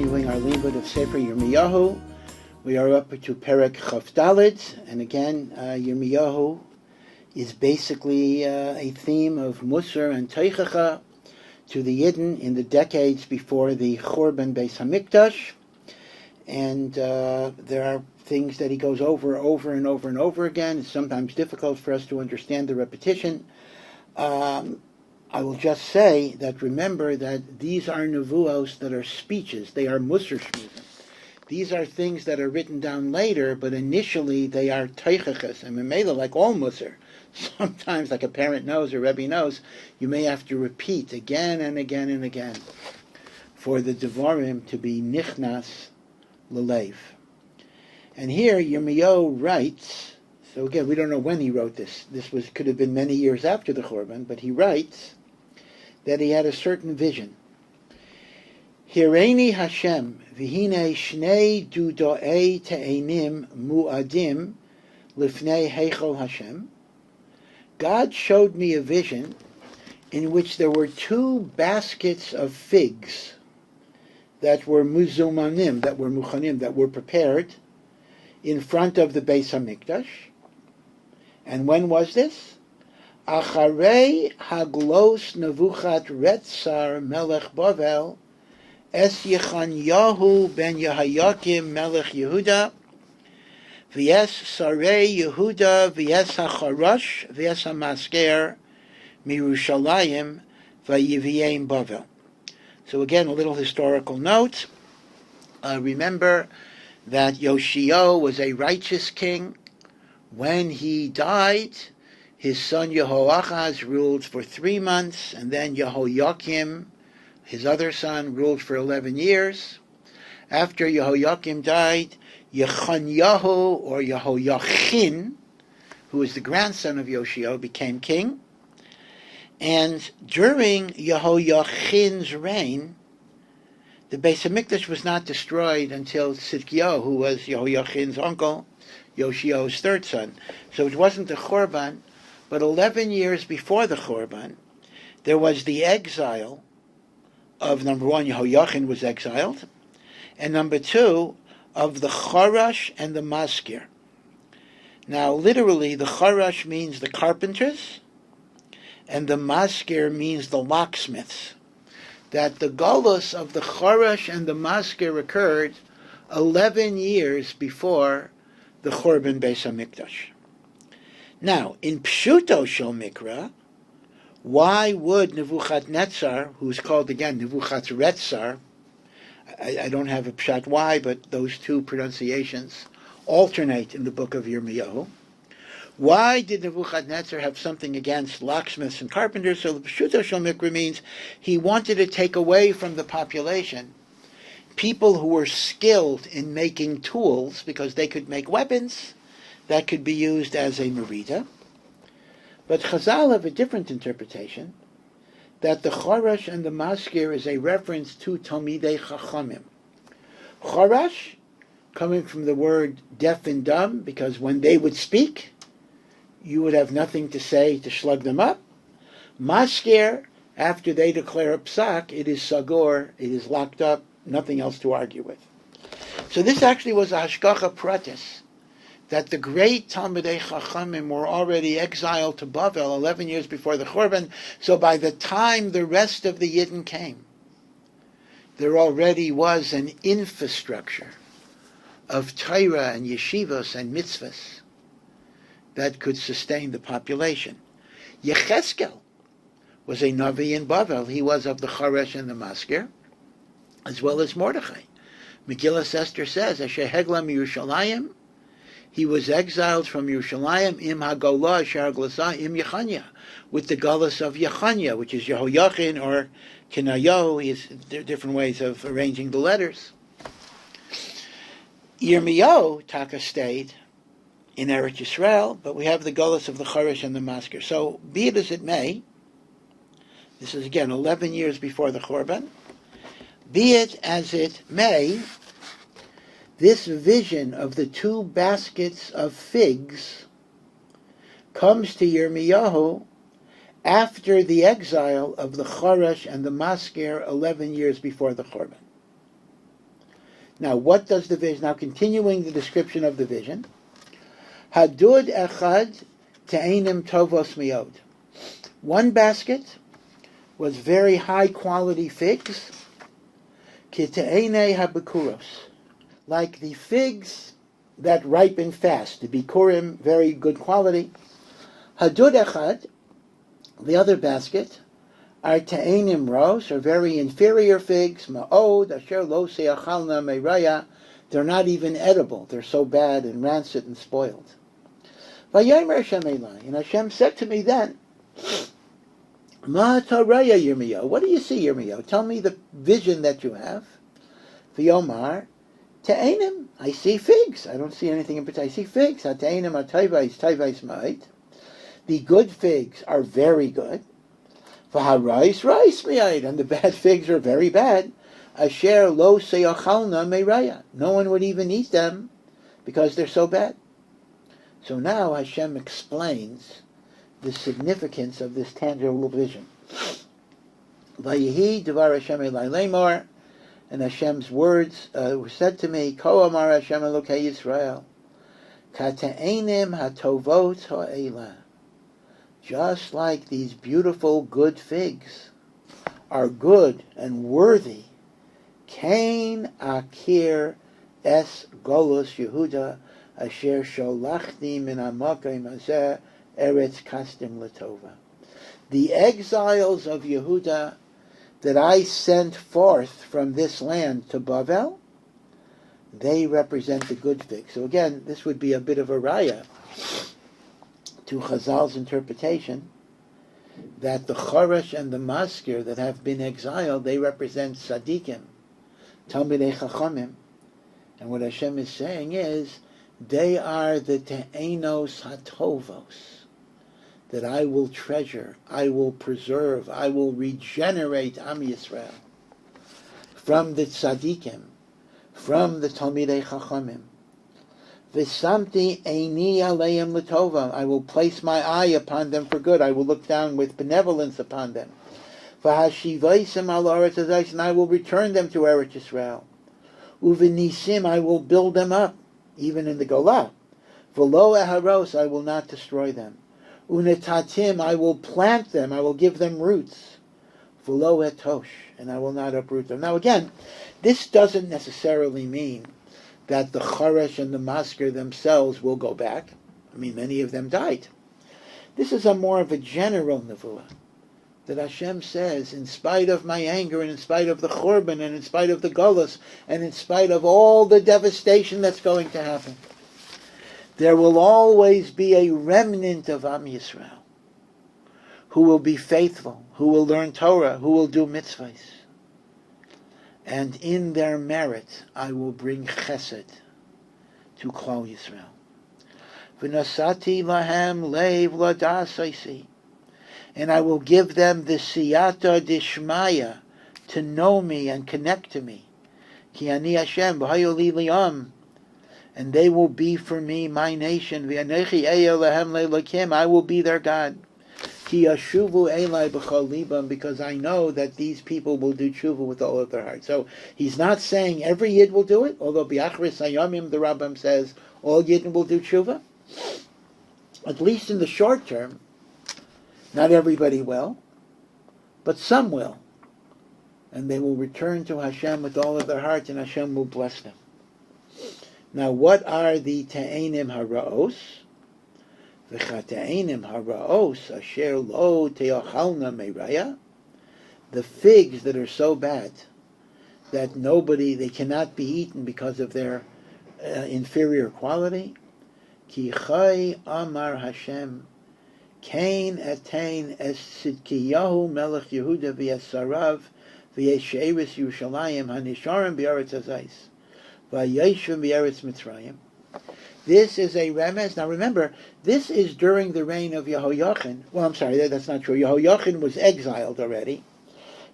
continuing our limud of Sefer Yirmiyahu. We are up to Perek Chaf Daled, and again, Yirmiyahu is basically a theme of Musar and Teichacha to the Yidden in the decades before the Churban Beis Hamikdash, and there are things that he goes over and over again. It's sometimes difficult for us to understand the repetition. I will just say that remember that these are nevuos that are speeches. They are musar shmuzim. These are things that are written down later, but initially they are teichachas. And memela, like all musar, sometimes, like a parent knows or Rabbi knows, you may have to repeat again and again and again for the devarim to be nichnas l'leiv. And here Yirmiyahu writes, so again, we don't know when he wrote this. This could have been many years after the Churban, but he writes that he had a certain vision. Hireini Hashem v'hinei shnei dudoei te'enim mu'adim lifnei heichal Hashem. God showed me a vision in which there were two baskets of figs that were muzumanim, that were muchanim, that were prepared in front of the Beis Hamikdash. And when was this? Acharei haglos nevuchat retzar melech Bavel es Yirmiyahu ben Yehoyakim melech Yehuda v'es sarei Yehuda v'es hacharash v'es hamasker mirushalayim v'yivyeim Bavel. So again, a little historical note. Remember that Yoshio was a righteous king. When he died, his son Yehoachaz ruled for 3 months, and then Yehoyakim, his other son, ruled for 11 years. After Yehoyakim died, Yechanyahu, or Yehoyachin, who was the grandson of Yoshio, became king. And during Yehoyachin's reign, the Beis Hamikdash was not destroyed until Tzidkiyahu, who was Yehoyachin's uncle, Yoshio's third son. So it wasn't the Churban, but 11 years before the Churban, there was the exile of, number one, Yehoyachin was exiled, and number two, of the Charash and the Maskir. Now, literally, the Charash means the carpenters, and the Maskir means the locksmiths. That the galus of the Charash and the Maskir occurred 11 years before the Churban Beis Hamikdash. Now, in Pshuto Shel Mikra, why would Nebuchadnezzar, who's called again Nebuchadretzar, I don't have a pshat why, but those two pronunciations alternate in the book of Yirmiyahu. Why did Nebuchadnezzar have something against locksmiths and carpenters? So the Pshuto Shel Mikra means he wanted to take away from the population people who were skilled in making tools, because they could make weapons that could be used as a merida. But Chazal have a different interpretation, that the Charash and the Maskir is a reference to Talmidei Chachamim. Charash, coming from the word deaf and dumb, because when they would speak, you would have nothing to say to slug them up. Maskir, after they declare a psak, it is sagor, it is locked up, nothing else to argue with. So this actually was a hashgacha pratis, that the great Talmidei Chachamim were already exiled to Bavel 11 years before the Churban, so by the time the rest of the Yidden came, there already was an infrastructure of Torah and yeshivos and mitzvahs that could sustain the population. Yecheskel was a Navi in Bavel. He was of the Charash and the Maskir, as well as Mordechai. Megillah Esther says, Asher Hegla Yerushalayim, he was exiled from Yerushalayim, im hagolah asher glasa im Yechanya, with the galus of Yechanya, which is Yehoyachin or Kinayahu. He has different ways of arranging the letters. Yirmiyahu, Taka, stayed in Eretz Yisrael, but we have the galus of the Charash and the Maskir. So, be it as it may, this is again 11 years before the Churban, be it as it may, this vision of the two baskets of figs comes to Yirmiyahu after the exile of the Charash and the Maskir 11 years before the Churban. Now, what does the vision? Now, continuing the description of the vision. Hadud echad te'enim tovos miod. One basket was very high quality figs, ki te'enei habikuros, like the figs that ripen fast, the bikurim, very good quality. Hadud echad, the other basket, are te'enim ros, or very inferior figs, ma'od, asher lo se'achalna meiraya, they're not even edible, they're so bad and rancid and spoiled. Vayomer Hashem Elai, and Hashem said to me then, Ma taraya Yirmiyahu, what do you see, Yirmiyahu? Tell me the vision that you have. V'yomar, te'enim, I see figs, I don't see anything in particular, I see figs, ha-te'enim ha-tayvais, tayvais ma'it. The good figs are very good. V'ha-rais, rais mi'ayit, and the bad figs are very bad. Asher lo seyachalna meiraya. No one would even eat them because they're so bad. So now Hashem explains the significance of this tangible vision. Vayihi devar Hashem elai lemor, and Hashem's words were said to me, Ko amar Hashem Elokei Yisrael, Kata'enim hatovot ha'elah. Just like these beautiful, good figs are good and worthy, Kain akir es golus Yehuda asher sholachti min hamakom hazeh eretz kasdim latova. The exiles of Yehuda that I sent forth from this land to Bavel, they represent the good figs. So again, this would be a bit of a raya to Chazal's interpretation that the Choresh and the Maskir that have been exiled, they represent Tzadikim, Talmidei Chachamim. And what Hashem is saying is, they are the Te'enos HaTovos that I will treasure, I will preserve, I will regenerate Am Yisrael from the Tzadikim, from the Talmidei Chachamim. V'samti eini aleim l'tova. I will place my eye upon them for good. I will look down with benevolence upon them. V'hashivaisem al Eretz Yisrael, and I will return them to Eretz Yisrael. Uv'nisim, I will build them up, even in the Golah. V'lo eharos, I will not destroy them. Unetatim, I will plant them, I will give them roots. V'lo etosh, and I will not uproot them. Now again, this doesn't necessarily mean that the Choresh and the Maskir themselves will go back. I mean, many of them died. This is a more of a general nevuah, that Hashem says, in spite of my anger, and in spite of the Churban, and in spite of the Golus, and in spite of all the devastation that's going to happen, there will always be a remnant of Am Yisrael, who will be faithful, who will learn Torah, who will do mitzvahs. And in their merit, I will bring chesed to Klal Yisrael. V'nasati lahem leiv ladasaisi, and I will give them the siyata dishmaya to know me and connect to me. Ki ani Hashem v'hayu li li'am, and they will be for me my nation. V'anechi eya lahem le'elakim, I will be their God. Ki yashuvu elai b'chol libam, because I know that these people will do tshuva with all of their heart. So he's not saying every Yid will do it, although b'achris hayomim, the Rambam says, all Yidden will do tshuva. At least in the short term, not everybody will, but some will. And they will return to Hashem with all of their heart, and Hashem will bless them. Now, what are the te'enim haraos? V'chate'enim haraos asher lo te'ochalna meiraya. The figs that are so bad that they cannot be eaten because of their inferior quality. Ki chai amar Hashem, kain etain es Tzidkiyahu melech Yehuda v'es Harav v'es she'eris Yerushalayim hanisharim b'aretz hazais v'yeshvim b'aretz Mitzrayim. This is a remez. Now remember, this is during the reign of Yehoiachin. Well, I'm sorry, that's not true. Yehoiachin was exiled already.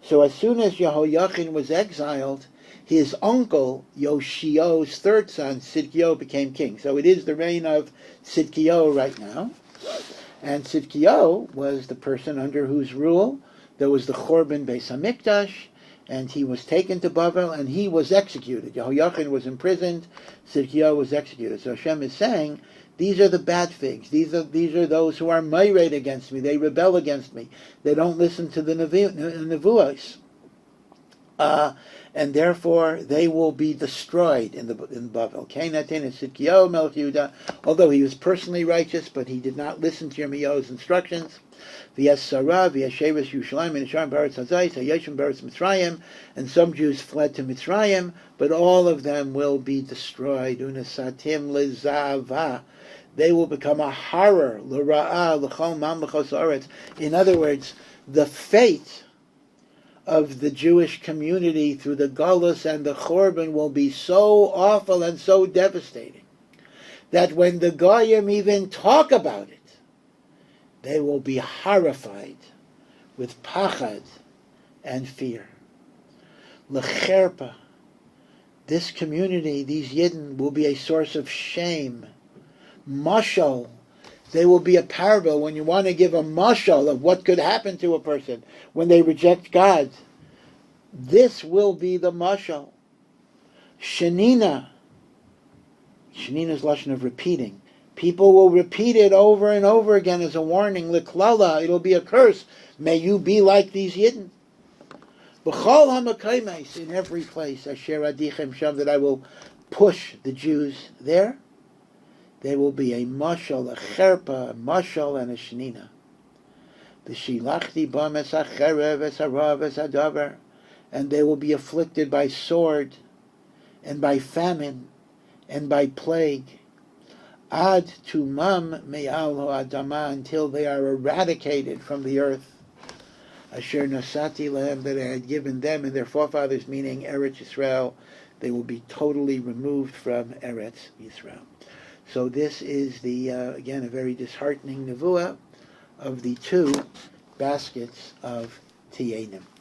So as soon as Yehoiachin was exiled, his uncle, Yoshio's third son, Tzidkiyahu, became king. So it is the reign of Tzidkiyahu right now. And Tzidkiyahu was the person under whose rule there was the Churban Beis HaMikdash, and he was taken to Bavel, and he was executed. Yehoiachin was imprisoned, Tzidkiyahu was executed. So Hashem is saying, these are the bad figs. These are those who are myriad against me. They rebel against me. They don't listen to the nevuos. And therefore they will be destroyed in Bavel. Kainatin is Tzidkiyahu Melech Yehuda, although he was personally righteous, but he did not listen to Yirmiyahu's instructions. V'yasara, v'yasheves Yerushalayim, and Yisharim Baretz Hazayis, Hayeshim Baretz Mitzrayim, and some Jews fled to Mitzrayim, but all of them will be destroyed. Unesatim lezava. They will become a horror. L'ra'ah, l'chol mamlechos haaretz. In other words, the fate of the Jewish community through the Galus and the Chorban will be so awful and so devastating that when the Goyim even talk about it, they will be horrified with pachad and fear. L'cherpa, this community, these Yidden, will be a source of shame. Mashal, they will be a parable. When you want to give a mashal of what could happen to a person when they reject God, this will be the mashal. Shenina. Shenina is lashon of repeating. People will repeat it over and over again as a warning. Liklala, it'll be a curse. May you be like these Yidden. B'chol hamakaymes, in every place, asher adichem sham, that I will push the Jews there. There will be a mashal, a cherpa, a mashal, and a shnina. V'shilachti bam es hacherev, es harav, es hadavar, and they will be afflicted by sword, and by famine, and by plague. Ad tumam me'al ha'adama, until they are eradicated from the earth. Asher nasati lehem, that I had given them and their forefathers, meaning Eretz Yisrael, they will be totally removed from Eretz Yisrael. So this is again, a very disheartening nevuah of the two baskets of Tienim.